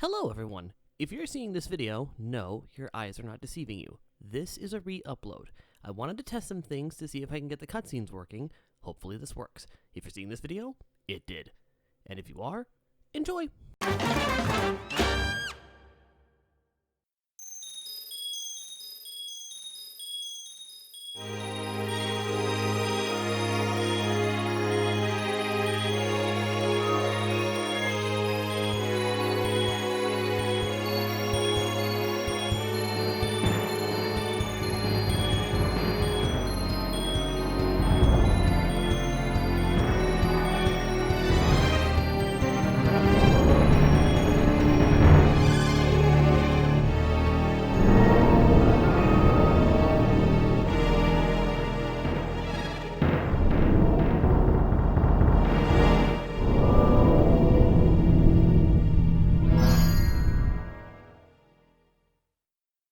Hello everyone! If you're seeing this video, no, your eyes are not deceiving you. This is a re-upload. I wanted to test some things to see if I can get the cutscenes working. Hopefully this works. If you're seeing this video, it did. And if you are, enjoy!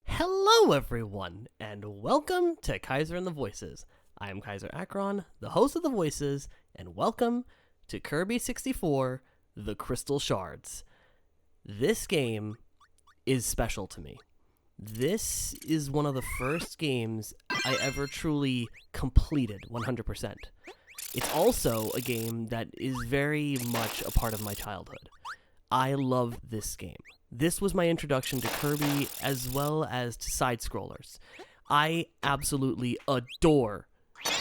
Hello everyone, and welcome to Kyzer and the Voices. I am Kyzer Akron, the host of the Voices, and welcome to Kirby 64, The Crystal Shards. This game is special to me. This is one of the first games I ever truly completed 100%. It's also a game that is very much a part of my childhood. I love this game. This was my introduction to Kirby as well as to side-scrollers. I absolutely adore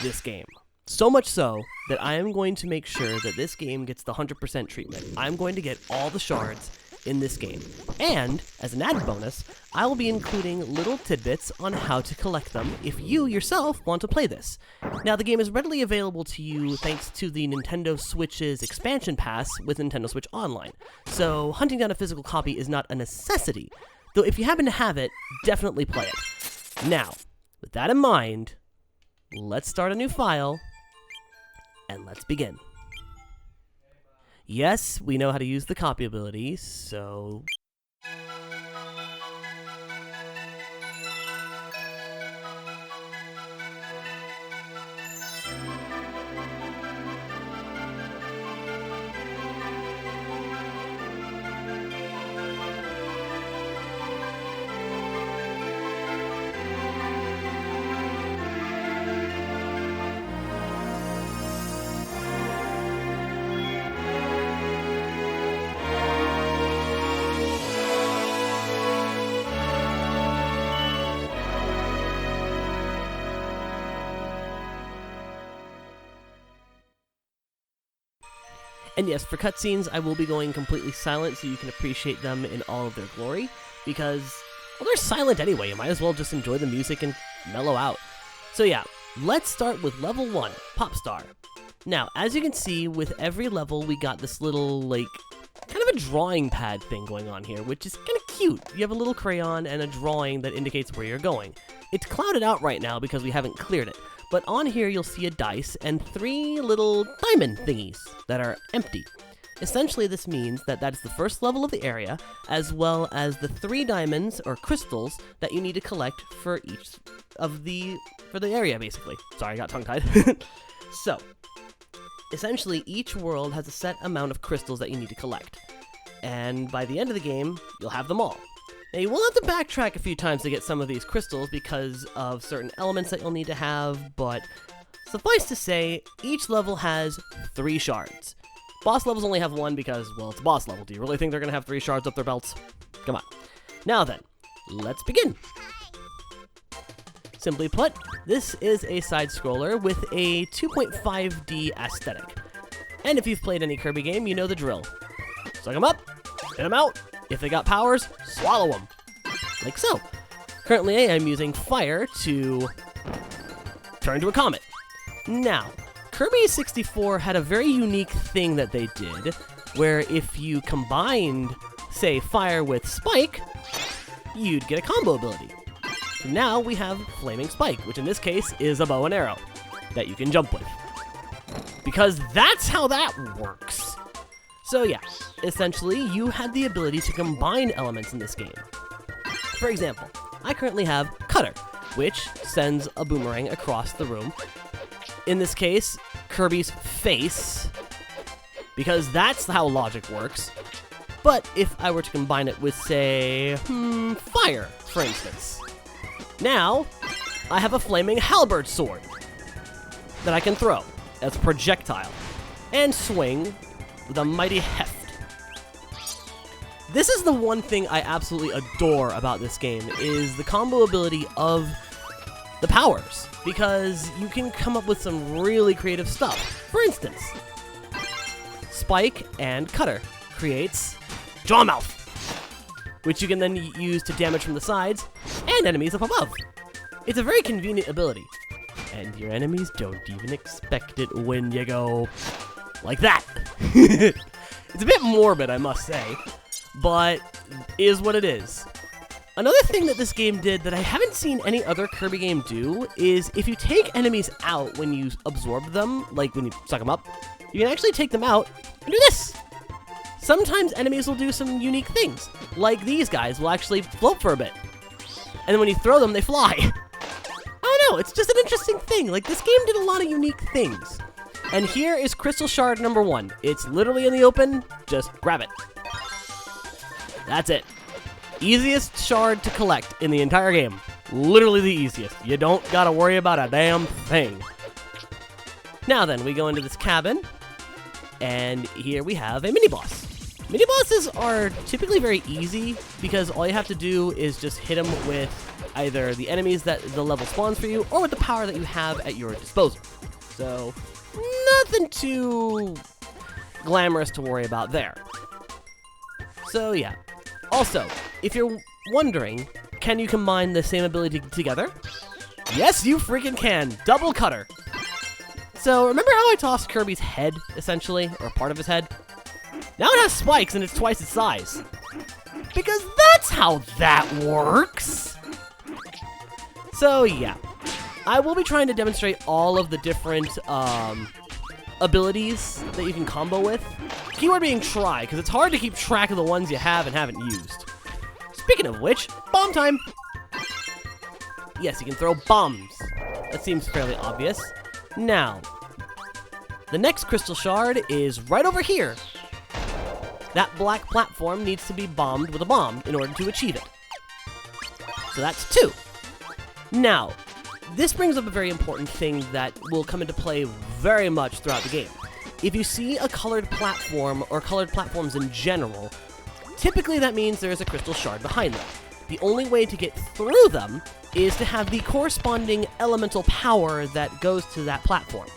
this game. So much so that I am going to make sure that this game gets the 100% treatment. I'm going to get all the shards in this game. And, as an added bonus, I will be including little tidbits on how to collect them if you yourself want to play this. Now, the game is readily available to you thanks to the Nintendo Switch's expansion pass with Nintendo Switch Online. So, hunting down a physical copy is not a necessity, though if you happen to have it, definitely play it. Now, with that in mind, let's start a new file, and let's begin. Yes, we know how to use the copy ability, so... And yes, for cutscenes, I will be going completely silent so you can appreciate them in all of their glory, because, well, they're silent anyway. You might as well just enjoy the music and mellow out. So yeah, let's start with level 1, Pop Star. Now, as you can see, with every level, we got this little, like, kind of a drawing pad thing going on here, which is kind of cute. You have a little crayon and a drawing that indicates where you're going. It's clouded out right now because we haven't cleared it. But on here, you'll see a dice and 3 little diamond thingies that are empty. Essentially, this means that that's the first level of the area, as well as the 3 diamonds, or crystals, that you need to collect for each of for the area, basically. Sorry, I got tongue-tied. So, essentially, each world has a set amount of crystals that you need to collect. And by the end of the game, you'll have them all. Now, you will have to backtrack a few times to get some of these crystals because of certain elements that you'll need to have, but suffice to say, each level has 3 shards. Boss levels only have 1 because, well, it's a boss level. Do you really think they're going to have 3 shards up their belts? Come on. Now then, let's begin. Simply put, this is a side-scroller with a 2.5D aesthetic. And if you've played any Kirby game, you know the drill. Suck them up, spit them out. If they got powers, swallow them. Like so. Currently, I'm using fire to turn to a comet. Now, Kirby 64 had a very unique thing that they did, where if you combined, say, fire with spike, you'd get a combo ability. So now we have Flaming Spike, which in this case is a bow and arrow that you can jump with. Because that's how that works. So yeah, essentially, you had the ability to combine elements in this game. For example, I currently have Cutter, which sends a boomerang across the room. In this case, Kirby's face, because that's how logic works. But if I were to combine it with, say, fire, for instance. Now, I have a flaming halberd sword that I can throw as a projectile and swing with a mighty heft. This is the one thing I absolutely adore about this game, is the combo ability of the powers, because you can come up with some really creative stuff. For instance, Spike and Cutter creates Jawmouth, which you can then use to damage from the sides and enemies up above. It's a very convenient ability, and your enemies don't even expect it when you go like that. It's a bit morbid, I must say, but is what it is. Another thing that this game did that I haven't seen any other Kirby game do is if you take enemies out when you absorb them, like when you suck them up, you can actually take them out and do this. Sometimes enemies will do some unique things, like these guys will actually float for a bit. And then when you throw them, they fly. I don't know, it's just an interesting thing. Like, this game did a lot of unique things. And here is Crystal Shard number 1. It's literally in the open, just grab it. That's it. Easiest shard to collect in the entire game. Literally the easiest. You don't gotta worry about a damn thing. Now then, we go into this cabin, and here we have a mini-boss. Mini-bosses are typically very easy, because all you have to do is just hit them with either the enemies that the level spawns for you, or with the power that you have at your disposal. So, nothing too glamorous to worry about there. So yeah. Also, if you're wondering, can you combine the same ability together? Yes, you freaking can! Double Cutter! So, remember how I tossed Kirby's head, essentially? Or part of his head? Now it has spikes and it's twice its size. Because that's how that works! So, yeah. I will be trying to demonstrate all of the different, abilities that you can combo with. Keyword being try, because it's hard to keep track of the ones you have and haven't used. Speaking of which, bomb time! Yes, you can throw bombs. That seems fairly obvious. Now, the next crystal shard is right over here. That black platform needs to be bombed with a bomb in order to achieve it. So that's 2. Now, this brings up a very important thing that will come into play very much throughout the game. If you see a colored platform, or colored platforms in general, typically that means there is a crystal shard behind them. The only way to get through them is to have the corresponding elemental power that goes to that platform.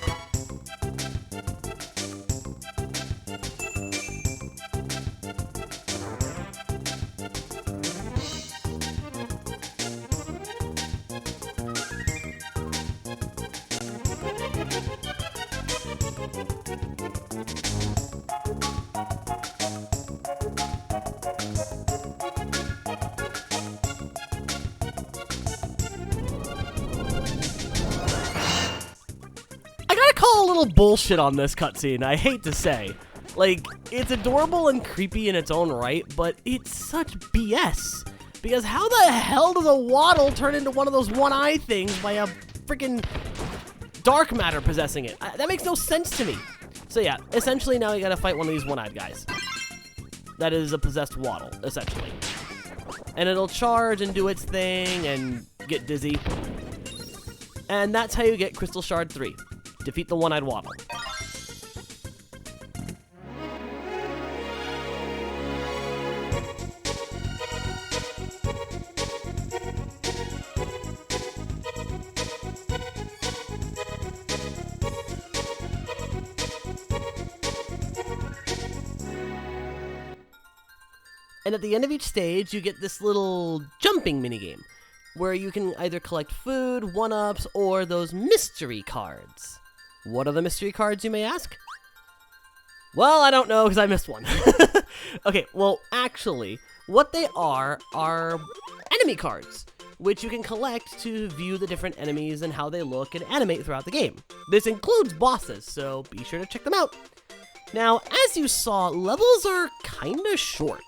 Call a little bullshit on this cutscene, I hate to say. Like, it's adorable and creepy in its own right, but it's such BS. Because how the hell does a waddle turn into one of those one-eye things by a freaking dark matter possessing it? That makes no sense to me. So yeah, essentially now you gotta fight one of these one-eyed guys. That is a possessed waddle, essentially. And it'll charge and do its thing and get dizzy. And that's how you get Crystal Shard 3. Defeat the one-eyed waddle. And at the end of each stage, you get this little jumping minigame, where you can either collect food, one-ups, or those mystery cards. What are the mystery cards, you may ask? Well, I don't know, because I missed one. Okay, well, actually, what they are enemy cards, which you can collect to view the different enemies and how they look and animate throughout the game. This includes bosses, so be sure to check them out. Now, as you saw, levels are kinda short.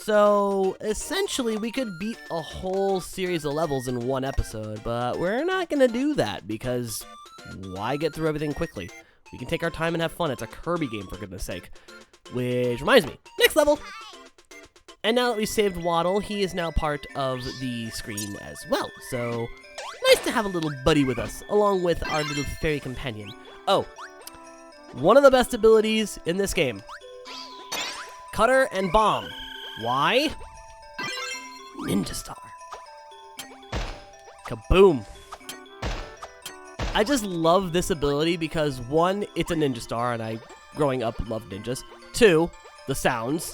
So, essentially, we could beat a whole series of levels in one episode, but we're not gonna do that, because why get through everything quickly? We can take our time and have fun. It's a Kirby game, for goodness sake. Which reminds me, next level! And now that we saved Waddle, he is now part of the screen as well. So, nice to have a little buddy with us, along with our little fairy companion. Oh, one of the best abilities in this game. Cutter and Bomb. Why? Ninja Star. Kaboom. I just love this ability because, one, it's a ninja star, and I, growing up, loved ninjas. Two, the sounds.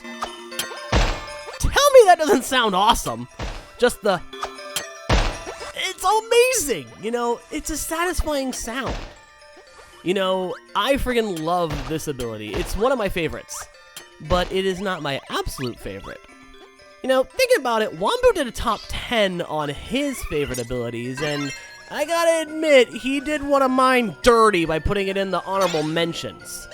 Tell me that doesn't sound awesome. Just the... It's amazing! You know, it's a satisfying sound. You know, I friggin' love this ability. It's one of my favorites. But it is not my absolute favorite. You know, thinking about it, Wombo did a top 10 on his favorite abilities, and I gotta admit, he did one of mine dirty by putting it in the honorable mentions.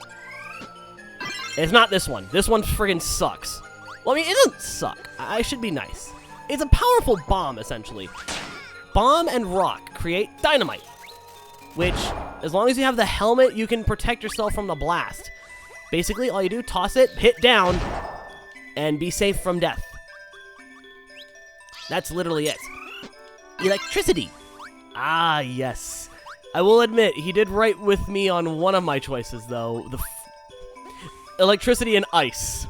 It's not this one. This one friggin' sucks. Well, I mean, it doesn't suck. I should be nice. It's a powerful bomb, essentially. Bomb and rock create dynamite, which, as long as you have the helmet, you can protect yourself from the blast. Basically, all you do, toss it, hit down, and be safe from death. That's literally it. Electricity. Ah, yes. I will admit, he did right with me on one of my choices, though. Electricity and ice.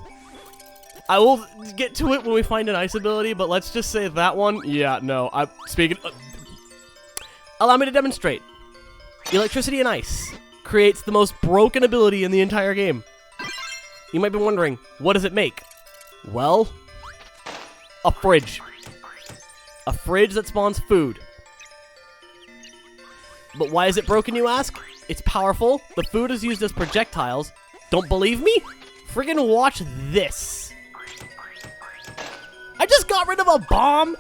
I will get to it when we find an ice ability, but let's just say that one, yeah, no. Allow me to demonstrate. Electricity and ice creates the most broken ability in the entire game. You might be wondering, what does it make? Well, a fridge. A fridge that spawns food. But why is it broken, you ask? It's powerful. The food is used as projectiles. Don't believe me? Friggin' watch this. I just got rid of a bomb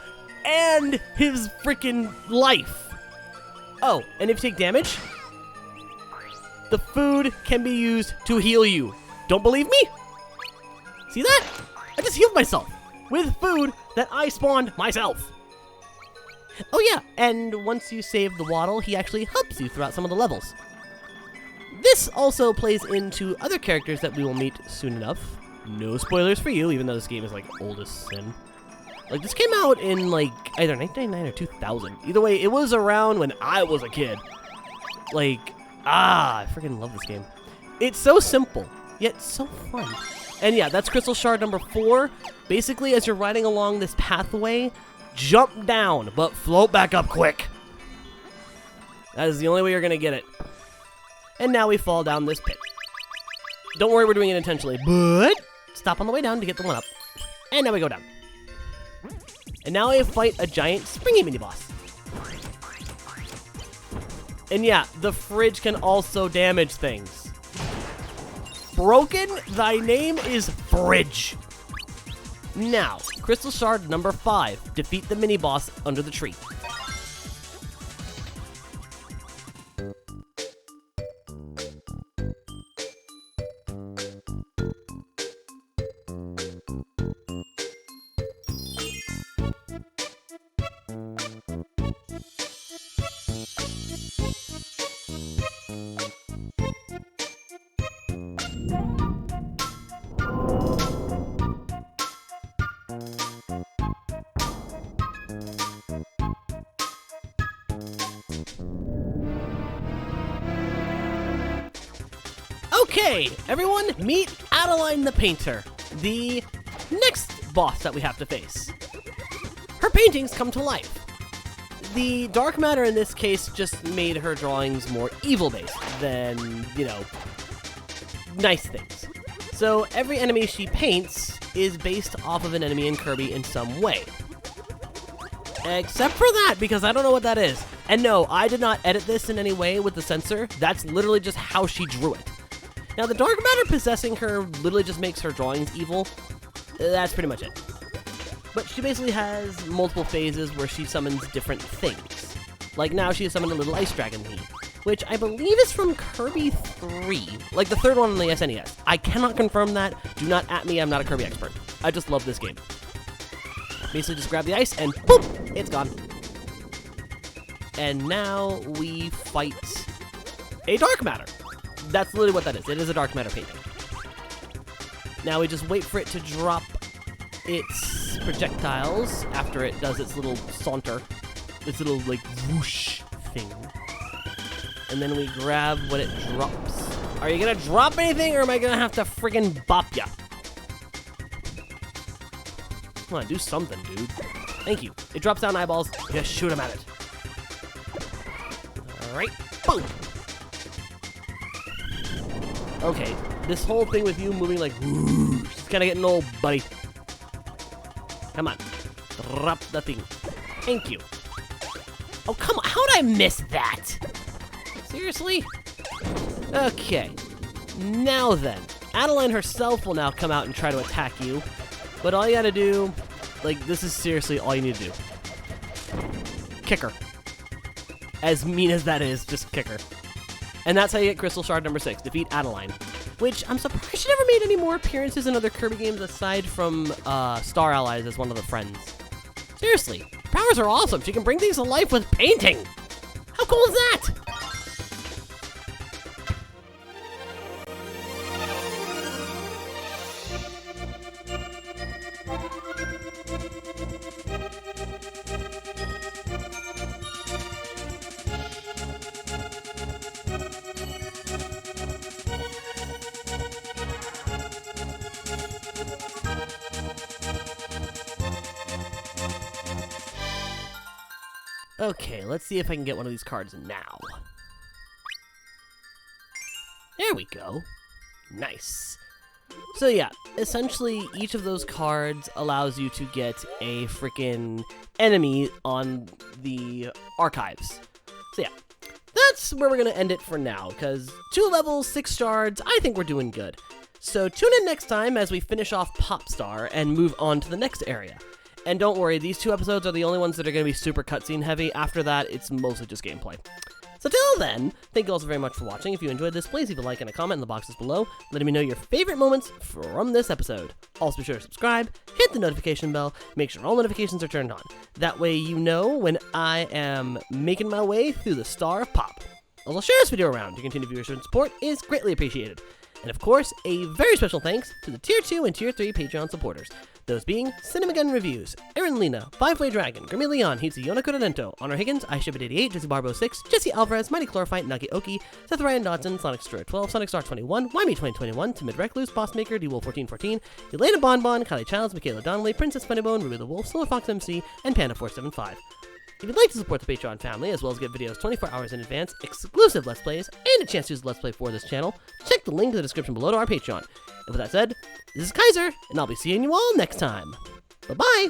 and his freaking life. Oh, and if you take damage, the food can be used to heal you. Don't believe me? See that? I just healed myself with food that I spawned myself. Oh yeah, and once you save the Waddle, he actually helps you throughout some of the levels. This also plays into other characters that we will meet soon enough. No spoilers for you, even though this game is like old as sin. Like, this came out in like either 1999 or 2000. Either way, it was around when I was a kid. Like, I freaking love this game. It's so simple, yet so fun. And yeah, that's Crystal Shard number 4. Basically, as you're riding along this pathway, jump down, but float back up quick. That is the only way you're going to get it. And now we fall down this pit. Don't worry, we're doing it intentionally, but stop on the way down to get the one up. And now we go down. And now we fight a giant springy mini-boss. And yeah, the fridge can also damage things. Broken, thy name is Fridge. Now, Crystal Shard number 5. Defeat the mini-boss under the tree. Okay, everyone, meet Adeline the Painter, the next boss that we have to face. Her paintings come to life. The dark matter in this case just made her drawings more evil-based than, you know, nice things. So every enemy she paints is based off of an enemy in Kirby in some way. Except for that, because I don't know what that is. And no, I did not edit this in any way with the censor. That's literally just how she drew it. Now, the dark matter possessing her literally just makes her drawings evil. That's pretty much it. But she basically has multiple phases where she summons different things. Like now she has summoned a little ice dragon thingy, which I believe is from Kirby 3. Like the third one on the SNES. I cannot confirm that. Do not at me, I'm not a Kirby expert. I just love this game. Basically just grab the ice and boop, it's gone. And now we fight a dark matter. That's literally what that is. It is a dark matter painting. Now we just wait for it to drop its projectiles after it does its little saunter, its little, like, whoosh thing. And then we grab what it drops. Are you gonna drop anything, or am I gonna have to friggin' bop ya? Come on, do something, dude. Thank you. It drops down eyeballs. Just shoot him at it. Alright. Boom! Okay, this whole thing with you moving like whoosh, it's kinda getting old, buddy. Come on. Drop the thing. Thank you. Oh, come on. How'd I miss that? Seriously? Okay. Now then. Adeline herself will now come out and try to attack you. But all you gotta do, like, this is seriously all you need to do. Kick her. As mean as that is, just kick her. And that's how you get Crystal Shard number 6, defeat Adeline. Which, I'm surprised she never made any more appearances in other Kirby games aside from Star Allies as one of the friends. Seriously, powers are awesome. She can bring things to life with painting. How cool is that? Okay, let's see if I can get one of these cards now. There we go. Nice. So yeah, essentially each of those cards allows you to get a freaking enemy on the archives. So yeah, that's where we're going to end it for now, because 2 levels, 6 shards, I think we're doing good. So tune in next time as we finish off Popstar and move on to the next area. And don't worry, these 2 episodes are the only ones that are going to be super cutscene heavy. After that, it's mostly just gameplay. So till then, thank you also very much for watching. If you enjoyed this, please leave a like and a comment in the boxes below, letting me know your favorite moments from this episode. Also be sure to subscribe, hit the notification bell, make sure all notifications are turned on. That way you know when I am making my way through the Star of Pop. Also share this video around. Your continued viewership and support is greatly appreciated. And of course, a very special thanks to the Tier 2 and Tier 3 Patreon supporters. Those being Cinemagun Reviews, Aaron Lena, Firefly Dragon, Grimmy Leon, Hitsu Yona Kurodento, Honor Higgins, iShipit88, Jesse Barbo 6, Jesse Alvarez, Mighty Chlorophyte, Nagi Oki, Seth Ryan Dodson, Sonic Star 12, Sonic Star 21, Wyme 2021, Timid Recluse, Bossmaker, D-Wolf 1414, Elena Bonbon, Kylie Childs, Michaela Donnelly, Princess Funnybone, Ruby the Wolf, Solar Fox MC, and Panda475. If you'd like to support the Patreon family, as well as get videos 24 hours in advance, exclusive Let's Plays, and a chance to use Let's Play for this channel, check the link in the description below to our Patreon. And with that said, this is Kyzer, and I'll be seeing you all next time. Bye-bye!